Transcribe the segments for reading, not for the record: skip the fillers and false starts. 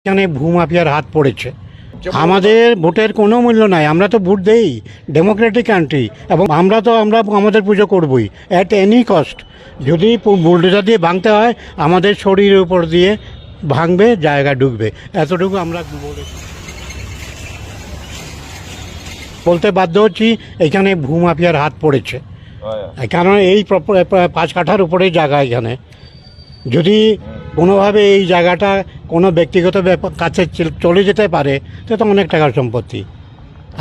এখানে ভূমাফিয়ার হাত পড়েছে। আমাদের ভোটের কোনো মূল্য নাই, আমরা তো ভোট দেই, ডেমোক্রেটিক কান্ট্রি, এবং আমরা আমাদের পুজো করবই অ্যাট এনি কস্ট। যদি বুলডোজার দিয়ে ভাঙতে হয় আমাদের শরীরের উপর দিয়ে ভাঙবে, জায়গা ঢুকবে, এতটুকু আমরা বলতে বাধ্য হচ্ছি। এখানে ভূমাফিয়ার হাত পড়েছে, কারণ এই 5 কাঠার উপরে জায়গা। এখানে যদি কোনোভাবে এই জায়গাটা কোনো ব্যক্তিগত কাছে চলে যেতে পারে তো অনেক টাকার সম্পত্তি।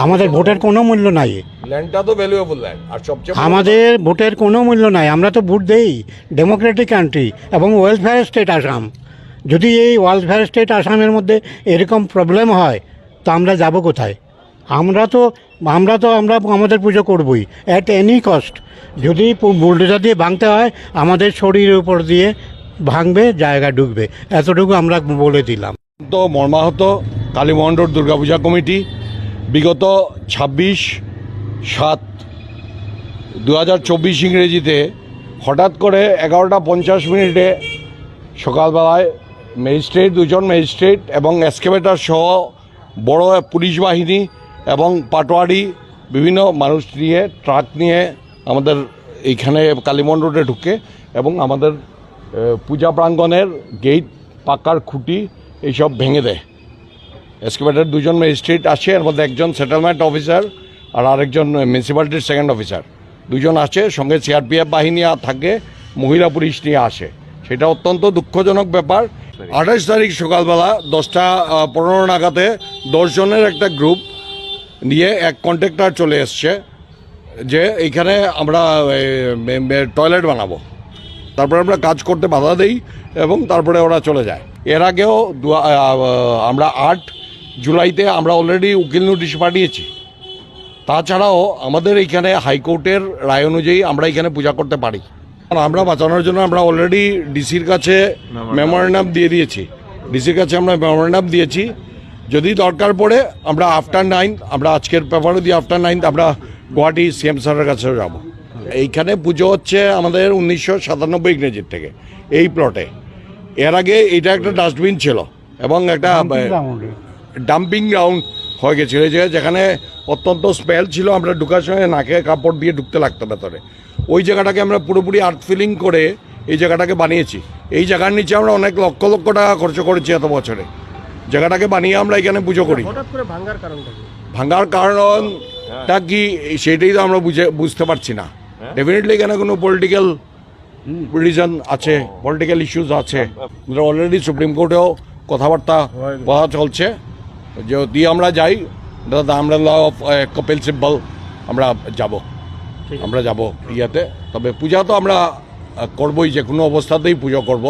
আমাদের ভোটের কোনো মূল্য নাই, ল্যান্ডটা তো ভ্যালুয়েবল ল্যান্ড। আর সবচেয়ে আমাদের ভোটের কোনো মূল্য নাই, আমরা তো ভোট দেই, ডেমোক্রেটিক কান্ট্রি এবং ওয়েলফেয়ার স্টেট আসাম। যদি এই ওয়েলফেয়ার স্টেট আসামের মধ্যে এরকম প্রবলেম হয় তো আমরা যাব কোথায়? আমরা আমাদের পুজো করবই অ্যাট এনি কস্ট। যদি বুলডোজার দিয়ে ভাঙতে হয় আমাদের শরীরের উপর দিয়ে ভাঙবে, জায়গা ঢুকবে, এতটুকু আমরা বলে দিলাম। তো মর্মাহত কালীমোহন রোড দুর্গাপূজা কমিটি বিগত 26/7/2024 ইংরেজিতে হঠাৎ করে 11:50 সকালবেলায় দুজন ম্যাজিস্ট্রেট এবং এক্সকেভেটর সহ বড় পুলিশ বাহিনী এবং পাটোয়ারি বিভিন্ন মানুষ নিয়ে ট্রাক নিয়ে আমাদের এইখানে কালীমোহন রোডে ঢুকে এবং আমাদের পূজা প্রাঙ্গণের গেট, পাকার খুঁটি এইসব ভেঙে দেয়। এক্সকেভেটর দুজন ম্যাজিস্ট্রেট আসে, এর মধ্যে একজন সেটেলমেন্ট অফিসার আর আরেকজন মিউনিসিপ্যালিটির সেকেন্ড অফিসার, দুজন আসে, সঙ্গে সিআরপিএফ বাহিনী থাকে, মহিলা পুলিশ নিয়ে আসে। সেটা অত্যন্ত দুঃখজনক ব্যাপার। 28 তারিখ সকালবেলা 10:15 নাগাদে 10 জনের একটা গ্রুপ নিয়ে এক কন্ট্রাক্টর চলে এসছে যে এইখানে আমরা টয়লেট বানাবো। তারপরে আমরা কাজ করতে বাধা দিই এবং তারপরে ওরা চলে যায়। এর আগেও আমরা 8 জুলাইতে আমরা অলরেডি উকিল নোটিশ পাঠিয়েছি। তাছাড়াও আমাদের এইখানে হাইকোর্টের রায় অনুযায়ী আমরা এখানে পূজা করতে পারি। আমরা বাঁচানোর জন্য আমরা অলরেডি ডিসির কাছে মেমোরেন্ডাম দিয়ে দিয়েছি। ডিসির কাছে আমরা মেমোরেন্ডাম দিয়েছি, যদি দরকার পড়ে আমরা আফটার 9, আমরা আজকের পেপারে দিয়ে আফটার 9 আমরা গুয়াহাটি সিএম স্যারের কাছেও যাব। এইখানে পুজো হচ্ছে আমাদের 1997 ইংরেজির থেকে এই প্লটে। এর আগে এটা একটা ডাস্টবিন ছিল এবং একটা ডাম্পিং গ্রাউন্ড হয়ে গেছিল, যেখানে অত্যন্ত স্মেল ছিল। আমরা ঢুকার সময় নাকে কাপড় দিয়ে ঢুকতে লাগতো ভেতরে। ওই জায়গাটাকে আমরা পুরোপুরি আর্থ ফিলিং করে এই জায়গাটাকে বানিয়েছি। এই জায়গার নিচে আমরা অনেক লক্ষ লক্ষ টাকা খরচ করেছি এত বছরে। জায়গাটাকে বানিয়ে আমরা এখানে পুজো করি। ভাঙার কারণটা কি সেটাই তো আমরা বুঝতে পারছি না। ডেফিনেটলি এখানে কোনো পলিটিক্যাল রিজন আছে, পলিটিক্যাল ইস্যুস আছে। অলরেডি সুপ্রিম কোর্টেও কথাবার্তা বলা চলছে। যদি আমরা যাই, আমরা ল অফ কপিল সিব্বল আমরা যাব ইয়াতে। তবে পূজা তো আমরা করবই, যে কোনো অবস্থাতেই পুজো করব।